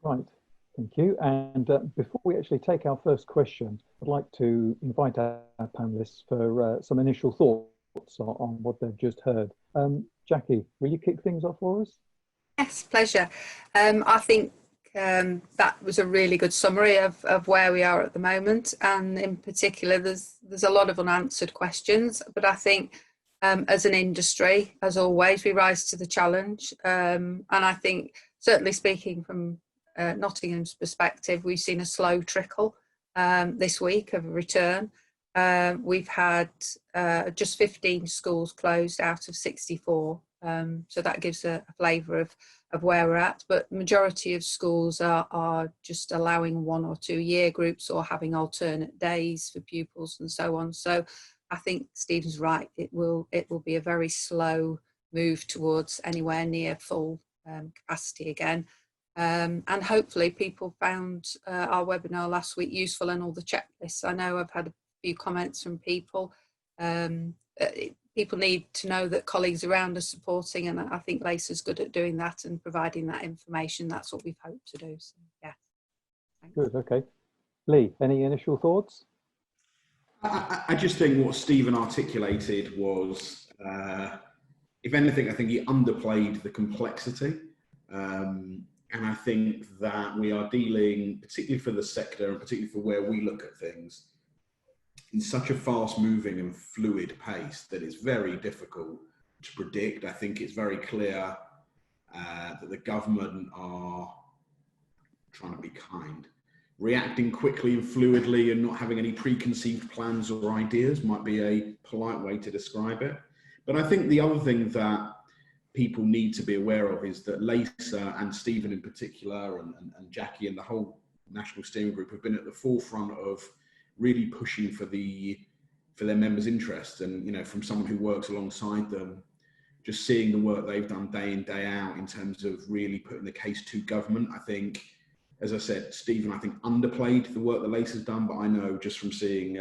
Right, thank you. And before we actually take our first question, I'd like to invite our panelists for some initial thoughts on what they've just heard. Jackie, will you kick things off for us? Yes, pleasure. I think that was a really good summary of where we are at the moment, and in particular, there's a lot of unanswered questions. But I think, as an industry, as always, we rise to the challenge. And I think, certainly speaking from Nottingham's perspective, we've seen a slow trickle this week of a return. We've had just 15 schools closed out of 64. So that gives a flavour of where we're at, but majority of schools are just allowing 1 or 2 year groups or having alternate days for pupils and so on. So I think Stephen's right, it will be a very slow move towards anywhere near full capacity again. And hopefully people found our webinar last week useful and all the checklists. I know I've had a few comments from people. People need to know that colleagues around are supporting, and I think LACA's good at doing that and providing that information. That's what we've hoped to do. So, yeah. Thanks. Good, okay. Lee, any initial thoughts? I just think what Stephen articulated was, if anything, I think he underplayed the complexity. And I think that we are dealing, particularly for the sector and particularly for where we look at things, in such a fast moving and fluid pace that it's very difficult to predict. I think it's very clear that the government are trying to be kind. Reacting quickly and fluidly and not having any preconceived plans or ideas might be a polite way to describe it. But I think the other thing that people need to be aware of is that LACA and Stephen in particular and Jackie and the whole National Steering Group have been at the forefront of really pushing for their members' interests. And, you know, from someone who works alongside them, just seeing the work they've done day in, day out in terms of really putting the case to government, I think, as I said, Stephen, I think underplayed the work that LACA's done, but I know just from seeing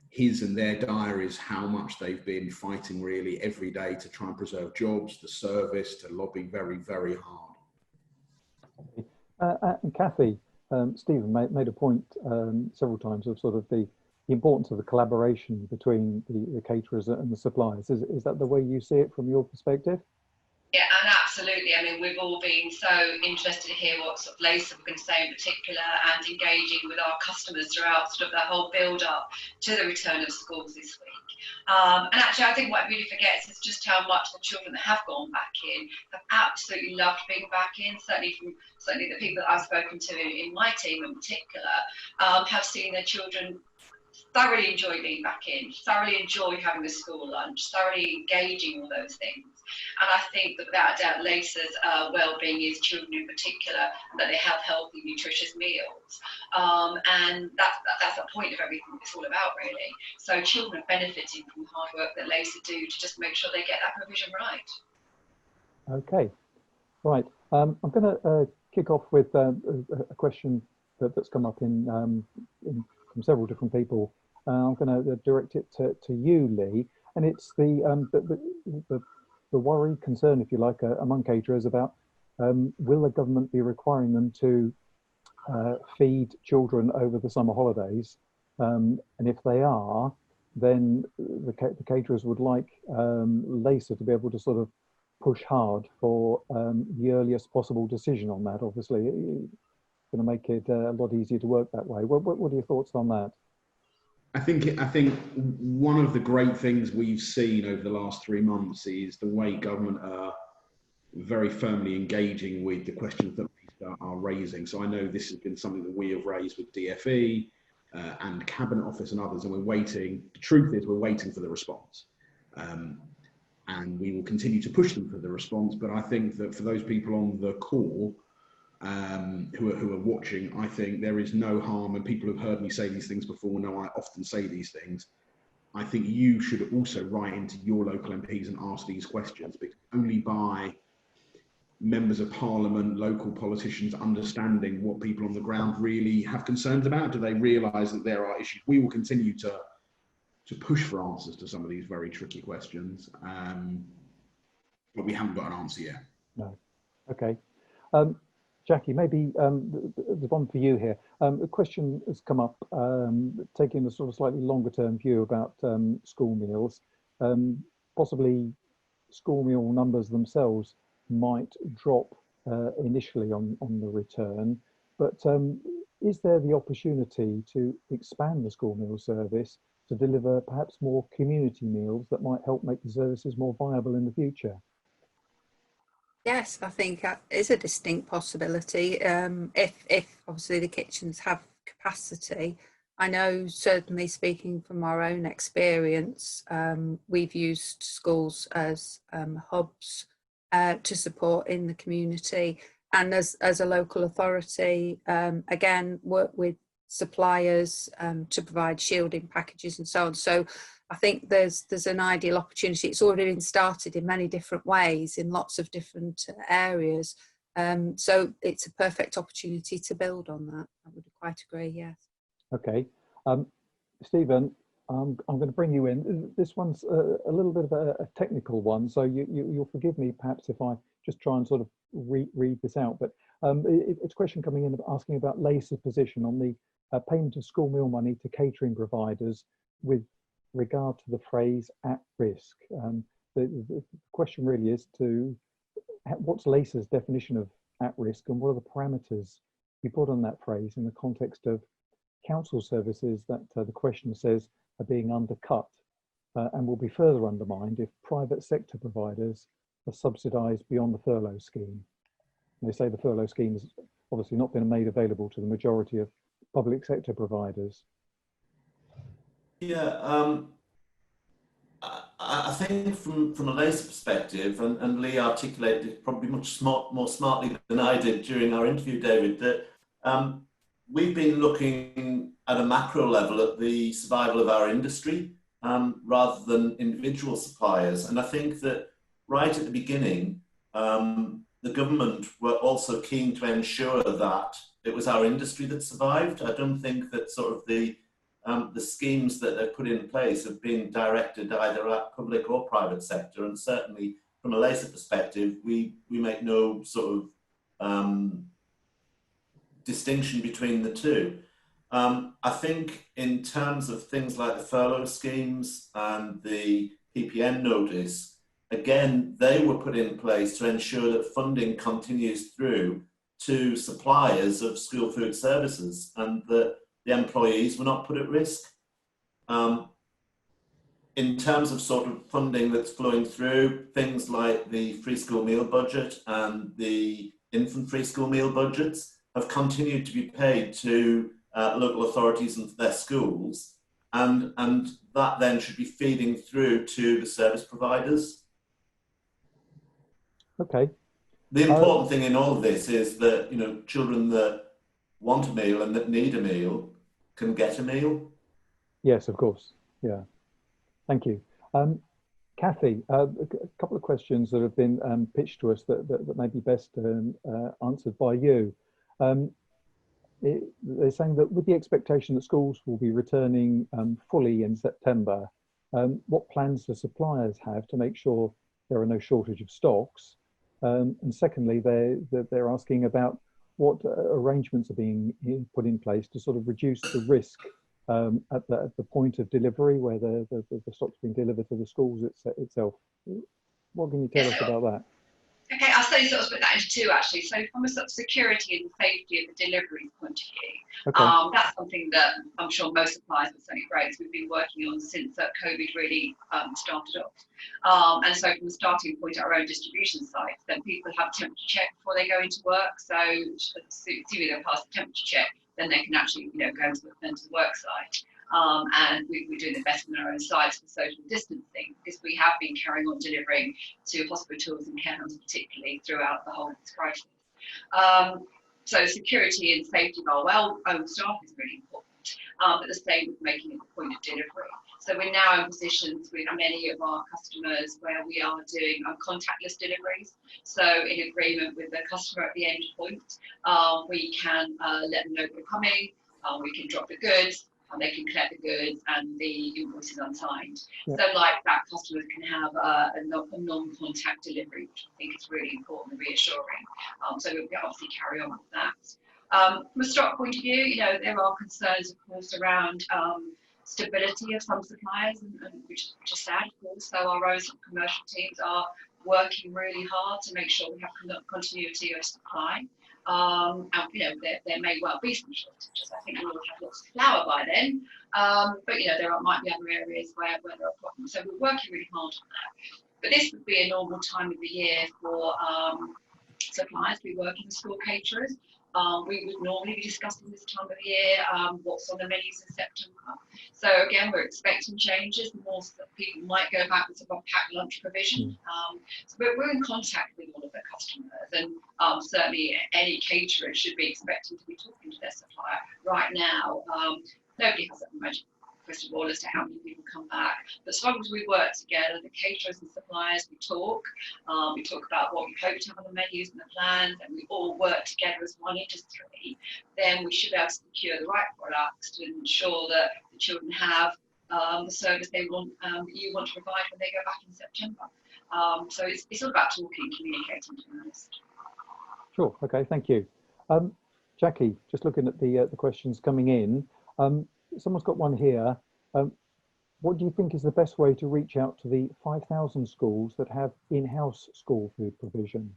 his and their diaries how much they've been fighting really every day to try and preserve jobs, the service, to lobby very, very hard. And Cathy, Stephen made a point several times of sort of the importance of the collaboration between the caterers and the suppliers. Is that the way you see it from your perspective? Yeah, and absolutely. I mean, we've all been so interested to hear what sort of LACA were going to say in particular, and engaging with our customers throughout sort of the whole build-up to the return of schools this week. And actually, I think what everybody forgets is just how much the children that have gone back in have absolutely loved being back in. Certainly the people that I've spoken to in my team in particular have seen their children thoroughly enjoy being back in, thoroughly enjoy having the school lunch, thoroughly engaging all those things. And I think that without a doubt, LACA's well-being is children in particular, and that they have healthy, nutritious meals. And that's the point of everything it's all about, really. So children are benefiting from the hard work that LACA do to just make sure they get that provision right. Okay, right. I'm going to kick off with a question that's come up from several different people. I'm going to direct it to you, Lee, and it's the worry, concern, if you like, among caterers about will the government be requiring them to feed children over the summer holidays? And if they are, then the caterers would like LACA to be able to sort of push hard for the earliest possible decision on that. Obviously, it's going to make it a lot easier to work that way. What are your thoughts on that? I think one of the great things we've seen over the last 3 months is the way government are very firmly engaging with the questions that people are raising. So I know this has been something that we have raised with DFE and Cabinet Office and others, and we're waiting. The truth is, we're waiting for the response. And we will continue to push them for the response. But I think that for those people on the call who are watching, I think there is no harm, and people have heard me say these things before, know I often say these things. I think you should also write into your local MPs and ask these questions, because only by members of parliament, local politicians understanding what people on the ground really have concerns about, do they realise that there are issues. We will continue to push for answers to some of these very tricky questions, but we haven't got an answer yet. No. Okay. Jacquie, maybe the one for you here. The question has come up, taking a sort of slightly longer term view about school meals. Possibly school meal numbers themselves might drop initially on the return, but is there the opportunity to expand the school meal service to deliver perhaps more community meals that might help make the services more viable in the future? Yes, I think that is a distinct possibility. If obviously the kitchens have capacity. I know, certainly speaking from our own experience, we've used schools as hubs to support in the community, and as a local authority, again, work with suppliers to provide shielding packages and so on. So I think there's an ideal opportunity. It's already been started in many different ways in lots of different areas. So it's a perfect opportunity to build on that. I would quite agree, yes. Okay. Stephen, I'm going to bring you in. This one's a little bit of a technical one, so you'll forgive me perhaps if I just try and sort of read this out. But it's a question coming in asking about LACA's position on the payment of school meal money to catering providers with regard to the phrase at risk. The question really is what's LACA's definition of at risk, and what are the parameters you put on that phrase in the context of council services that the question says are being undercut and will be further undermined if private sector providers are subsidised beyond the furlough scheme. And they say the furlough scheme has obviously not been made available to the majority of public sector providers. Yeah, I think from a LACA perspective, and Lee articulated it probably much more smartly than I did during our interview, David, that we've been looking at a macro level at the survival of our industry rather than individual suppliers. And I think that right at the beginning, the government were also keen to ensure that it was our industry that survived. I don't think that sort of the schemes that they've put in place have been directed either at public or private sector. And certainly from a LACA perspective, we make no sort of distinction between the two. I think in terms of things like the furlough schemes and the PPN notice, again, they were put in place to ensure that funding continues through to suppliers of school food services and that the employees were not put at risk. In terms of sort of funding that's flowing through, things like the free school meal budget and the infant free school meal budgets have continued to be paid to local authorities and their schools, and that then should be feeding through to the service providers. Okay. The important thing in all of this is that, you know, children that want a meal and that need a meal can get a meal. Yes, of course. Yeah. Thank you. Kathy, a couple of questions that have been pitched to us that may be best answered by you. They're saying that with the expectation that schools will be returning fully in September, what plans do suppliers have to make sure there are no shortage of stocks? And secondly, they're asking about what arrangements are being put in place to sort of reduce the risk at the point of delivery where the stock's being delivered to the schools itself. What can you tell us about that? Okay, I'll sort of split that into two actually. So from a sort of security and safety of the delivery point of view, okay. That's something that I'm sure most suppliers would certainly raise. We've been working on since COVID really started off. And so from the starting point at our own distribution sites, then people have temperature check before they go into work. So assuming they'll pass the temperature check, then they can actually, you know, go into the work site. And we're doing the best on our own sites for social distancing, because we have been carrying on delivering to hospitals and care homes particularly throughout the whole of this crisis. So security and safety of our own staff is really important, but the same with making it the point of delivery. So we're now in positions with many of our customers where we are doing contactless deliveries. So in agreement with the customer at the end point, we can let them know we're coming, we can drop the goods, they can collect the goods and the invoice is unsigned. Yeah. So like that, customers can have a non-contact delivery, which I think is really important and reassuring. So we'll obviously carry on with that. From a stock point of view, there are concerns, of course, around stability of some suppliers, and which is sad, of course. So our own commercial teams are working really hard to make sure we have continuity of supply. And there may well be some shortages. I think we will have lots of flour by then, but there might be other areas where there are problems. So we're working really hard on that. But this would be a normal time of the year for suppliers. We work in school caterers. We would normally be discussing this time of the year what's on the menus in September. So again, we're expecting changes. More so that people might go back with a packed lunch provision. So we're in contact with all of the customers, and certainly any caterer should be expecting to be talking to their supplier. Right now, nobody has a magic crystal ball as to how many people come back. But as long as we work together, the caterers and suppliers, we talk about what we hope to have on the menus and the plans, and we all work together as one industry, then we should be able to secure the right products to ensure that the children have the service they want, that you want to provide when they go back in September. So it's all about talking, communicating, to be honest. Sure, okay, thank you. Jackie, just looking at the questions coming in, someone's got one here. What do you think is the best way to reach out to the 5,000 schools that have in-house school food provision?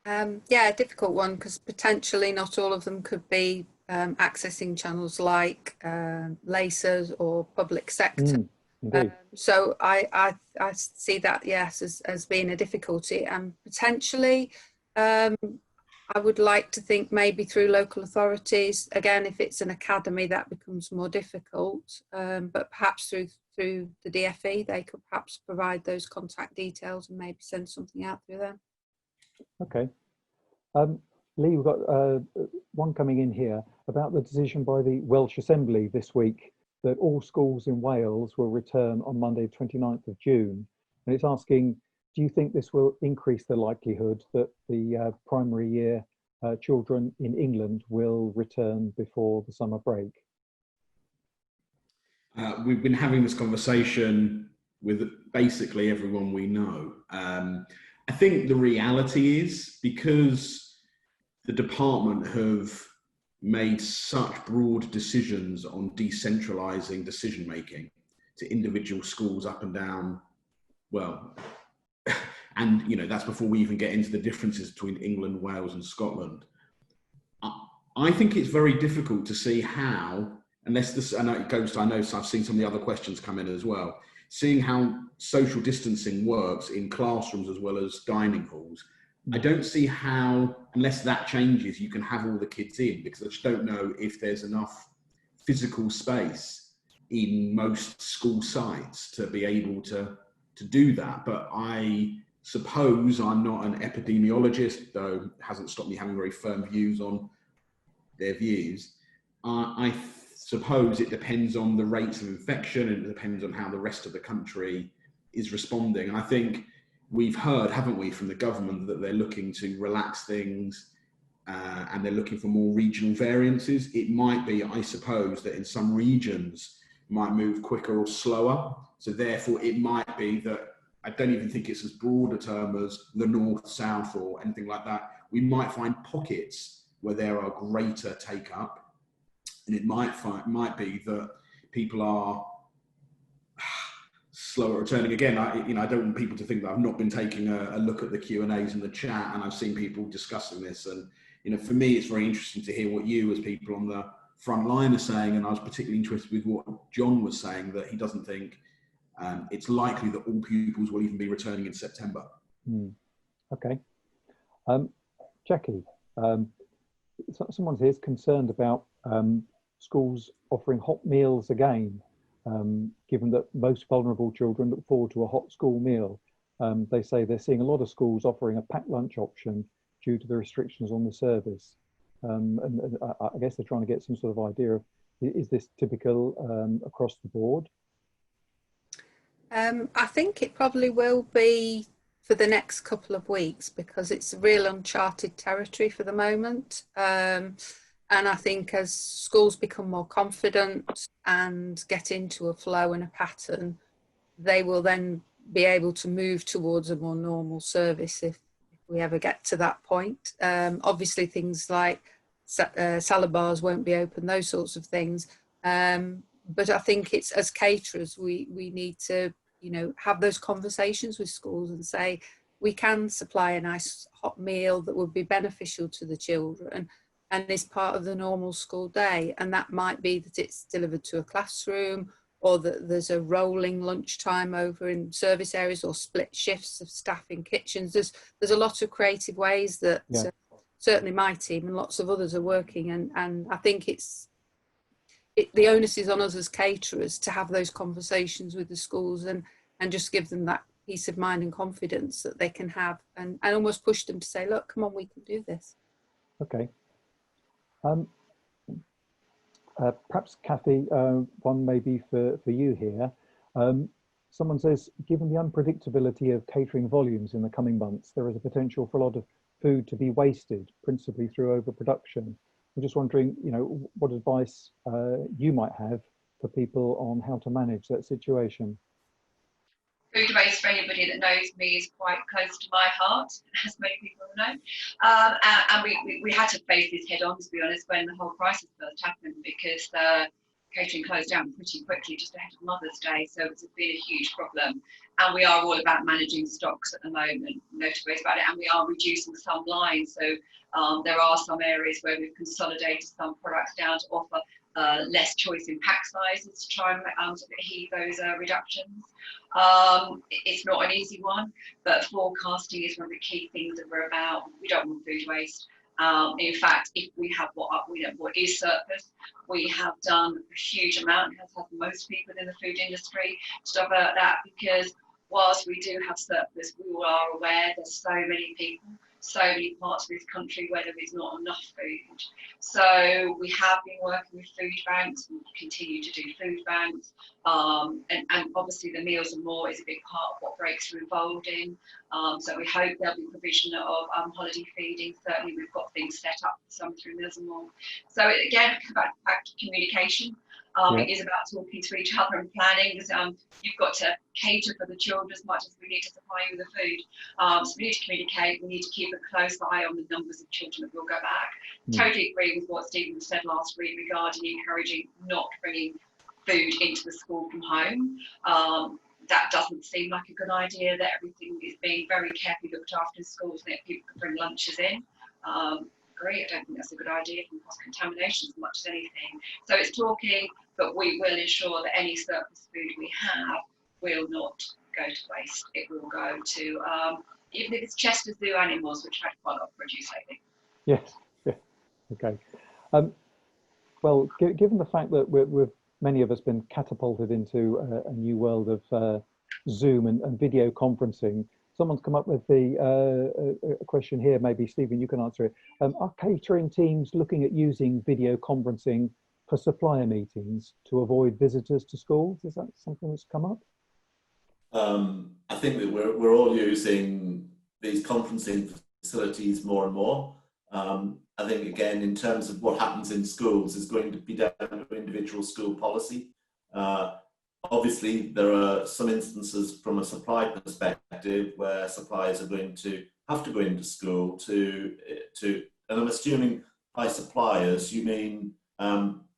Yeah, a difficult one, because potentially not all of them could be accessing channels like LACA or public sector. So I see that, yes, as being a difficulty, and potentially I would like to think maybe through local authorities. Again, if it's an academy, that becomes more difficult, but perhaps through the DFE, they could perhaps provide those contact details and maybe send something out through them. Okay. Lee, we've got one coming in here about the decision by the Welsh Assembly this week that all schools in Wales will return on Monday, 29th of June. And it's asking, do you think this will increase the likelihood that the primary year children in England will return before the summer break? We've been having this conversation with basically everyone we know. I think the reality is, because the department have made such broad decisions on decentralising decision making to individual schools up and down, well, and that's before we even get into the differences between England, Wales and Scotland. I think it's very difficult to see how, unless this, and it goes to, I know I've seen some of the other questions come in as well, seeing how social distancing works in classrooms as well as dining halls. I don't see how, unless that changes, you can have all the kids in, because I just don't know if there's enough physical space in most school sites to be able to do that. But I suppose I'm not an epidemiologist, though it hasn't stopped me having very firm views on their views. I suppose it depends on the rates of infection, and it depends on how the rest of the country is responding. And I think we've heard, haven't we, from the government that they're looking to relax things and they're looking for more regional variances. It might be, I suppose, that in some regions might move quicker or slower. So therefore it might be that, I don't even think it's as broad a term as the north, south or anything like that. We might find pockets where there are greater take up, and it might be that people are slower returning. Again, I don't want people to think that I've not been taking a look at the Q&As in the chat, and I've seen people discussing this. And for me, it's very interesting to hear what you, as people on the front line, are saying. And I was particularly interested with what John was saying, that he doesn't think it's likely that all pupils will even be returning in September. Okay. Jackie, someone here is concerned about schools offering hot meals again, given that most vulnerable children look forward to a hot school meal. They say they're seeing a lot of schools offering a packed lunch option due to the restrictions on the service. And I guess they're trying to get some sort of idea of, is this typical across the board? I think it probably will be for the next couple of weeks, because it's real uncharted territory for the moment. And I think as schools become more confident and get into a flow and a pattern, they will then be able to move towards a more normal service if we ever get to that point. Obviously, things like salad bars won't be open, those sorts of things. But I think it's, as caterers, we need to, you know, have those conversations with schools and say, we can supply a nice hot meal that would be beneficial to the children and is part of the normal school day. And that might be that it's delivered to a classroom, or that there's a rolling lunchtime over in service areas, or split shifts of staff in kitchens. There's a lot of creative ways that certainly my team and lots of others are working, and I think the onus is on us as caterers to have those conversations with the schools and just give them that peace of mind and confidence that they can have, and almost push them to say, look, come on, we can do this. Okay. Perhaps Cathy, one maybe for you here. Someone says, given the unpredictability of catering volumes in the coming months, there is a potential for a lot of food to be wasted, principally through overproduction. I'm just wondering, you know, what advice you might have for people on how to manage that situation. Food waste, for anybody that knows me, is quite close to my heart, as many people know. And we had to face this head on, to be honest, when the whole crisis first happened, because catering closed down pretty quickly just ahead of Mother's Day. So it's been a huge problem. And we are all about managing stocks at the moment, no two ways about it. And we are reducing some lines. So there are some areas where we've consolidated some products down to offer less choice in pack sizes to try and heed those reductions. It's not an easy one, but forecasting is one of the key things that we're about. We don't want food waste. In fact, if we have what is surplus, we have done a huge amount, as have most people in the food industry, to divert that, because whilst we do have surplus, we all are aware there's so many people, so many parts of this country where there is not enough food. So we have been working with food banks, we continue to do food banks, and obviously the Meals and More is a big part of what Breaks are involved in. So we hope there'll be provision of holiday feeding. Certainly we've got things set up for some through Meals and More. So again, back to communication. It is about talking to each other and planning, because you've got to cater for the children as much as we need to supply you with the food. So we need to communicate, we need to keep a close eye on the numbers of children that will go back. Totally agree with what Stephen said last week regarding encouraging not bringing food into the school from home. That doesn't seem like a good idea, that everything is being very carefully looked after in schools, that people can bring lunches in. Agree, I don't think that's a good idea, from cross-contamination as much as anything. So it's talking, but we will ensure that any surplus food we have will not go to waste. It will go to, even if it's Chester Zoo animals, which had quite a lot of produce lately. Yes, yeah, okay. Well, given the fact that we've many of us been catapulted into a new world of Zoom and video conferencing, someone's come up with a question here, maybe Stephen, you can answer it. Are catering teams looking at using video conferencing for supplier meetings to avoid visitors to schools? Is that something that's come up? I think that we're all using these conferencing facilities more and more. I think, again, in terms of what happens in schools is going to be down to individual school policy. Obviously, there are some instances from a supply perspective where suppliers are going to have to go into school to and I'm assuming by suppliers, you mean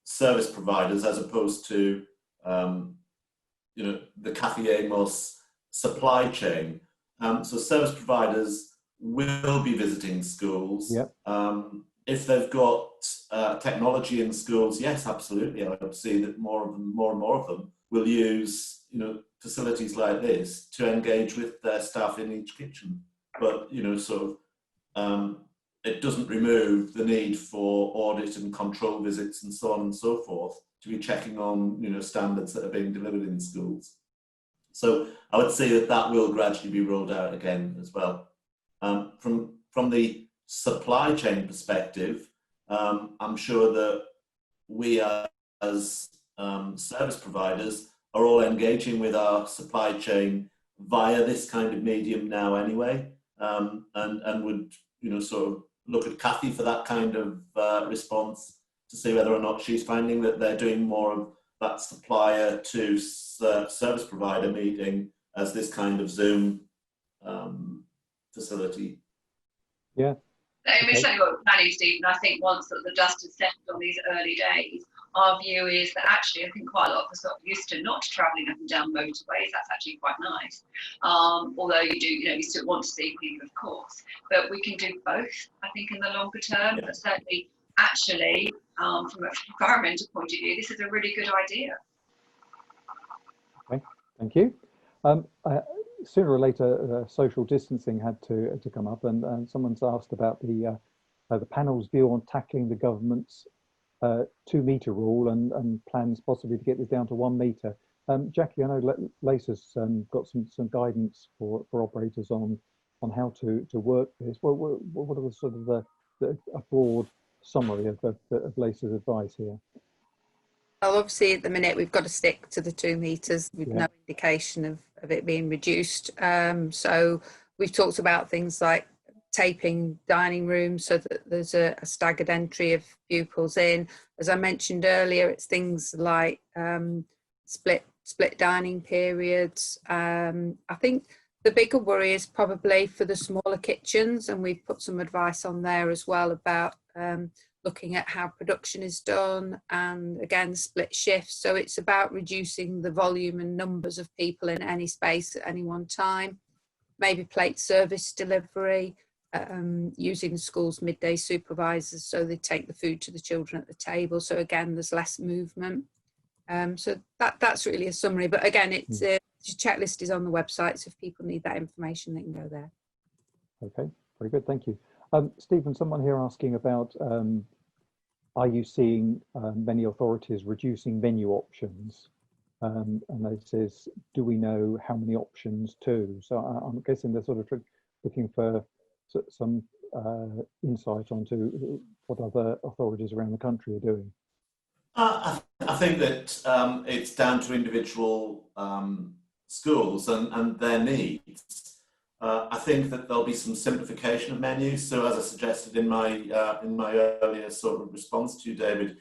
service providers, as opposed to, you know, the Cathy Amos supply chain. So service providers will be visiting schools. Yep. If they've got technology in schools, yes, absolutely. I would see that more and more of them will use, you know, facilities like this to engage with their staff in each kitchen. But, you know, sort of, it doesn't remove the need for audit and control visits and so on and so forth to be checking on, you know, standards that are being delivered in schools. So I would say that that will gradually be rolled out again as well. From the supply chain perspective, I'm sure that we as service providers are all engaging with our supply chain via this kind of medium now anyway, and would, you know, sort of look at Cathy for that kind of response, to see whether or not she's finding that they're doing more of that supplier to service provider meeting as this kind of Zoom facility. Yeah. We're certainly got planning, Stephen. I think once that the dust has settled on these early days, our view is that actually I think quite a lot of us got used to not travelling up and down motorways. That's actually quite nice. Although you do, you still want to see people, of course. But we can do both, I think, in the longer term. Yeah. But certainly, actually, from an environmental point of view, this is a really good idea. Okay, thank you. Sooner or later, social distancing had to come up, and someone's asked about the panel's view on tackling the government's 2-metre rule and plans possibly to get this down to 1 metre. Jackie, I know LACA's got some guidance for operators on how to work this. What are the sort of a broad summary of LACA's advice here? Well, obviously at the minute we've got to stick to the 2 metres with no indication of it being reduced. So we've talked about things like taping dining rooms so that there's a staggered entry of pupils in. As I mentioned earlier, it's things like split dining periods. I think the bigger worry is probably for the smaller kitchens, and we've put some advice on there as well about looking at how production is done, and again split shifts. So it's about reducing the volume and numbers of people in any space at any one time. Maybe plate service delivery, using the school's midday supervisors so they take the food to the children at the table. So again, there's less movement. So that's really a summary. But again, it's the checklist is on the website, so if people need that information, they can go there. Okay, very good, thank you. Stephen, someone here asking about, are you seeing many authorities reducing menu options? And it says, do we know how many options too? So I'm guessing they're sort of looking for some insight onto what other authorities around the country are doing. I think that it's down to individual schools and their needs. I think that there'll be some simplification of menus. So as I suggested in my earlier sort of response to you, David,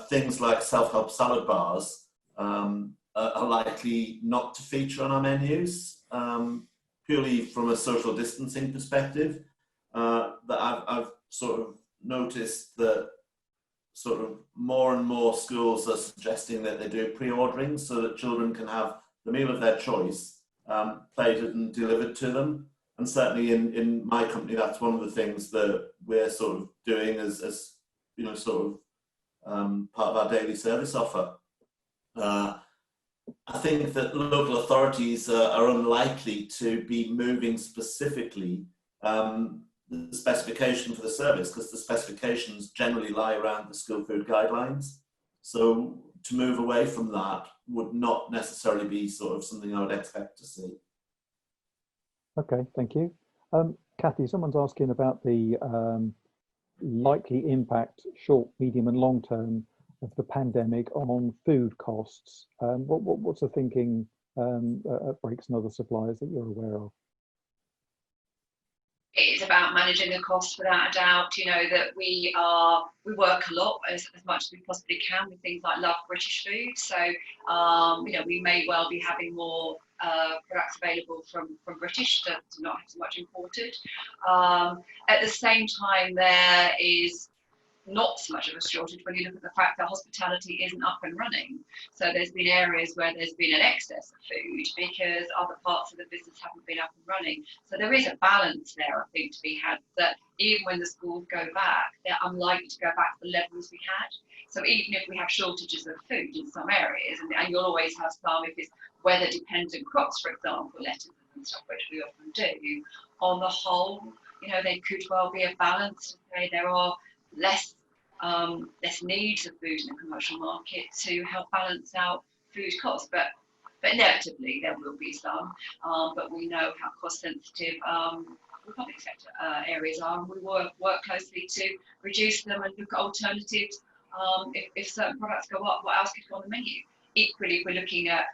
things like self-help salad bars are likely not to feature on our menus, purely from a social distancing perspective. That I've sort of noticed that sort of more and more schools are suggesting that they do pre-ordering so that children can have the meal of their choice plated and delivered to them. And certainly in my company, that's one of the things that we're sort of doing as you know, sort of part of our daily service offer. I think that local authorities are unlikely to be moving specifically the specification for the service, because the specifications generally lie around the school food guidelines. So to move away from that would not necessarily be sort of something I would expect to see. Okay, thank you. Cathy, someone's asking about the likely impact, short, medium and long term, of the pandemic on food costs. What's the thinking at Brakes and other suppliers that you're aware of? It's about managing the costs without a doubt. You know that we work a lot as much as we possibly can with things like Love British Food. So you know, we may well be having more products available from British to not have so much imported. At the same time, there is not so much of a shortage when you look at the fact that hospitality isn't up and running. So there's been areas where there's been an excess of food because other parts of the business haven't been up and running. So there is a balance there, I think, to be had, that even when the schools go back, they're unlikely to go back to the levels we had. So even if we have shortages of food in some areas, and you'll always have some, if it's weather dependent crops, for example, lettuces and stuff, which we often do, on the whole, you know, there could well be a balance to say there are less needs of food in the commercial market to help balance out food costs, but inevitably there will be some. But we know how cost sensitive the public sector areas are, and we work closely to reduce them and look at alternatives. If certain products go up, what else could go on the menu? Equally, we're looking at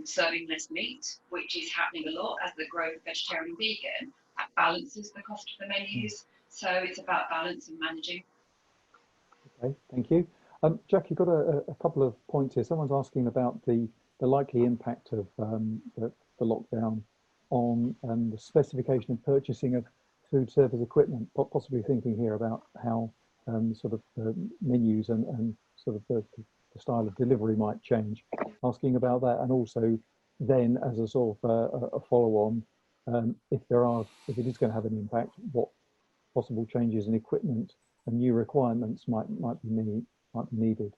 serving less meat, which is happening a lot as the growth of vegetarian and vegan. That balances the cost of the menus. So it's about balance and managing. Okay, thank you. Jackie, got a couple of points here. Someone's asking about the likely impact of the lockdown on the specification and purchasing of food service equipment, possibly thinking here about how sort of menus and sort of the style of delivery might change. Asking about that, and also then as a sort of a follow-on, if it is going to have an impact, what possible changes in equipment and new requirements might be needed.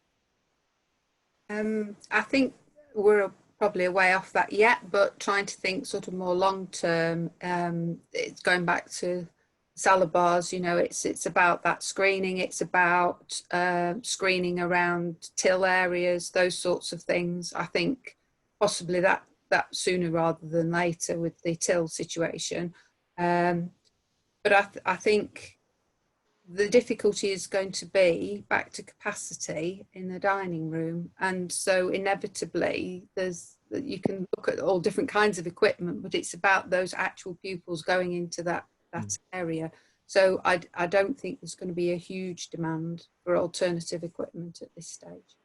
I think we're probably a way off that yet, but trying to think sort of more long term. It's going back to salad bars. You know, it's about that screening. It's about screening around till areas, those sorts of things. I think possibly that sooner rather than later with the till situation. But I think the difficulty is going to be back to capacity in the dining room, and so inevitably you can look at all different kinds of equipment, but it's about those actual pupils going into that area. So I don't think there's going to be a huge demand for alternative equipment at this stage.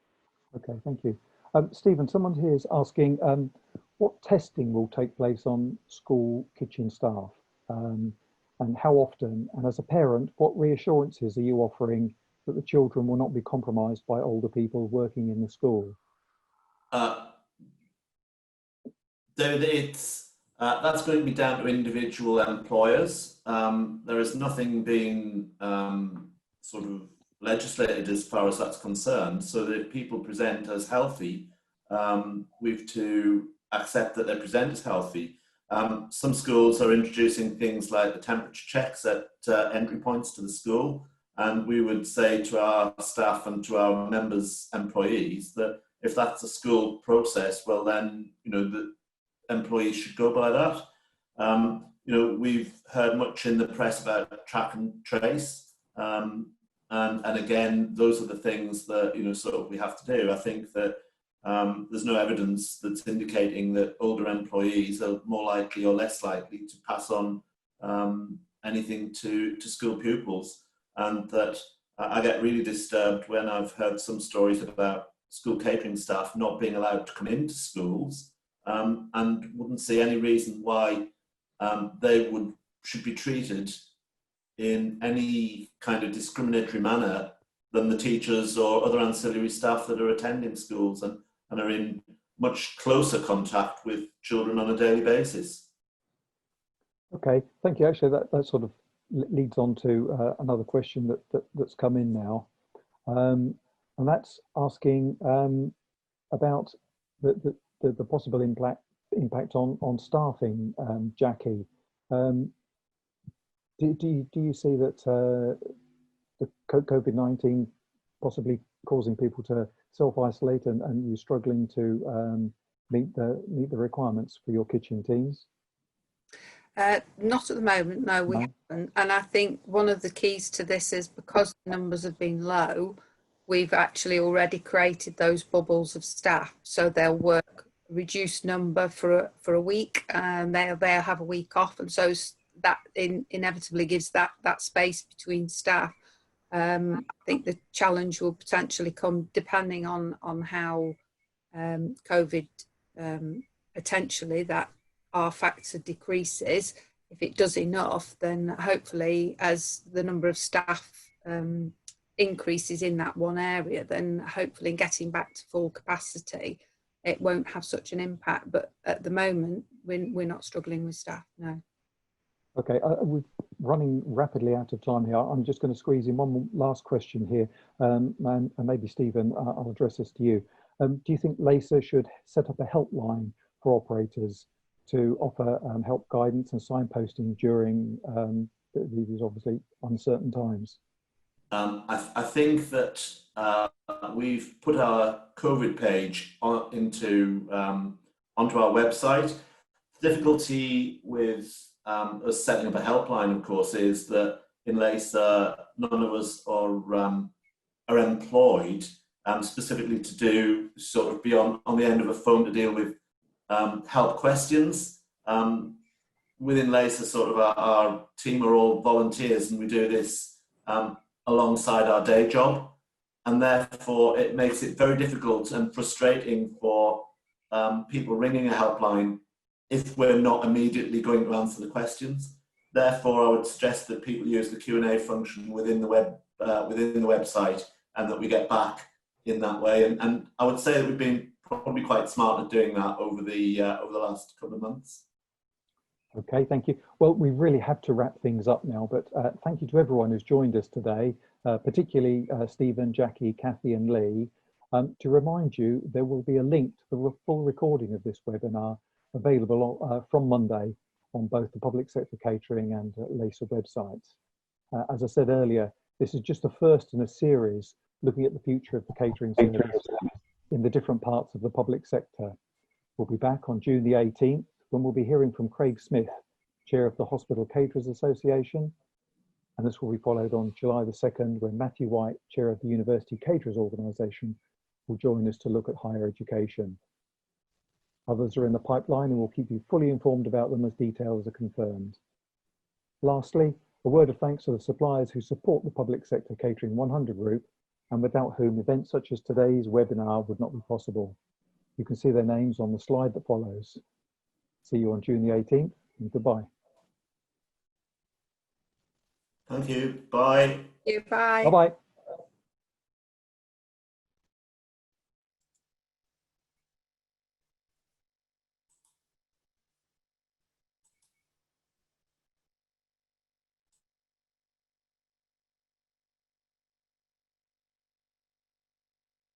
Okay, thank you. Stephen, someone here is asking what testing will take place on school kitchen staff, and how often, and as a parent, what reassurances are you offering that the children will not be compromised by older people working in the school? David, that's going to be down to individual employers. There is nothing being sort of legislated as far as that's concerned, so that if people present as healthy, we've to accept that they present as healthy. Some schools are introducing things like the temperature checks at entry points to the school, and we would say to our staff and to our members' employees that if that's a school process, well then, you know, the employees should go by that. You know, we've heard much in the press about track and trace, and again, those are the things that, you know, sort of we have to do. I think that there's no evidence that's indicating that older employees are more likely or less likely to pass on anything to school pupils, and that I get really disturbed when I've heard some stories about school catering staff not being allowed to come into schools, and wouldn't see any reason why they should be treated in any kind of discriminatory manner than the teachers or other ancillary staff that are attending schools and are in much closer contact with children on a daily basis. Okay, thank you. Actually, that sort of leads on to another question that's come in now, and that's asking about the possible impact on staffing. Jackie, do you see that the COVID-19 possibly causing people to self-isolate and you struggling to meet the requirements for your kitchen teams? Not at the moment, no, we haven't. And I think one of the keys to this is because the numbers have been low, we've actually already created those bubbles of staff. So they'll work reduced number for a week, and they'll have a week off, and so that inevitably gives that space between staff. I think the challenge will potentially come depending on how COVID potentially that R factor decreases. If it does enough, then hopefully as the number of staff increases in that one area, then hopefully getting back to full capacity, it won't have such an impact. But at the moment, we're not struggling with staff, no. Okay, we're running rapidly out of time here. I'm just going to squeeze in one last question here, and maybe Stephen, I'll address this to you. Do you think LACA should set up a helpline for operators to offer help, guidance and signposting during these obviously uncertain times? I think that we've put our COVID page onto our website. The difficulty with us setting up a helpline, of course, is that in LACA, none of us are employed specifically to do sort of be on the end of a phone to deal with help questions. Within LACA, sort of our team are all volunteers, and we do this alongside our day job. and therefore it makes it very difficult and frustrating for people ringing a helpline if we're not immediately going to answer the questions. Therefore, I would suggest that people use the Q&A function within the website, and that we get back in that way. And I would say that we've been probably quite smart at doing that over the last couple of months. Okay, thank you. Well, we really have to wrap things up now, but thank you to everyone who's joined us today, particularly Stephen, Jackie, Cathy and Lee. To remind you, there will be a link to the full recording of this webinar available from Monday on both the Public Sector Catering and LACA websites. As I said earlier, this is just the first in a series looking at the future of the catering service in the different parts of the public sector. We'll be back on June the 18th when we'll be hearing from Craig Smith, Chair of the Hospital Caterers Association. And this will be followed on July the 2nd when Matthew White, Chair of the University Caterers Organisation, will join us to look at higher education. Others are in the pipeline and we'll keep you fully informed about them as details are confirmed. Lastly, a word of thanks to the suppliers who support the Public Sector Catering 100 group and without whom events such as today's webinar would not be possible. You can see their names on the slide that follows. See you on June the 18th and goodbye. Thank you. Bye. Bye. Bye-bye.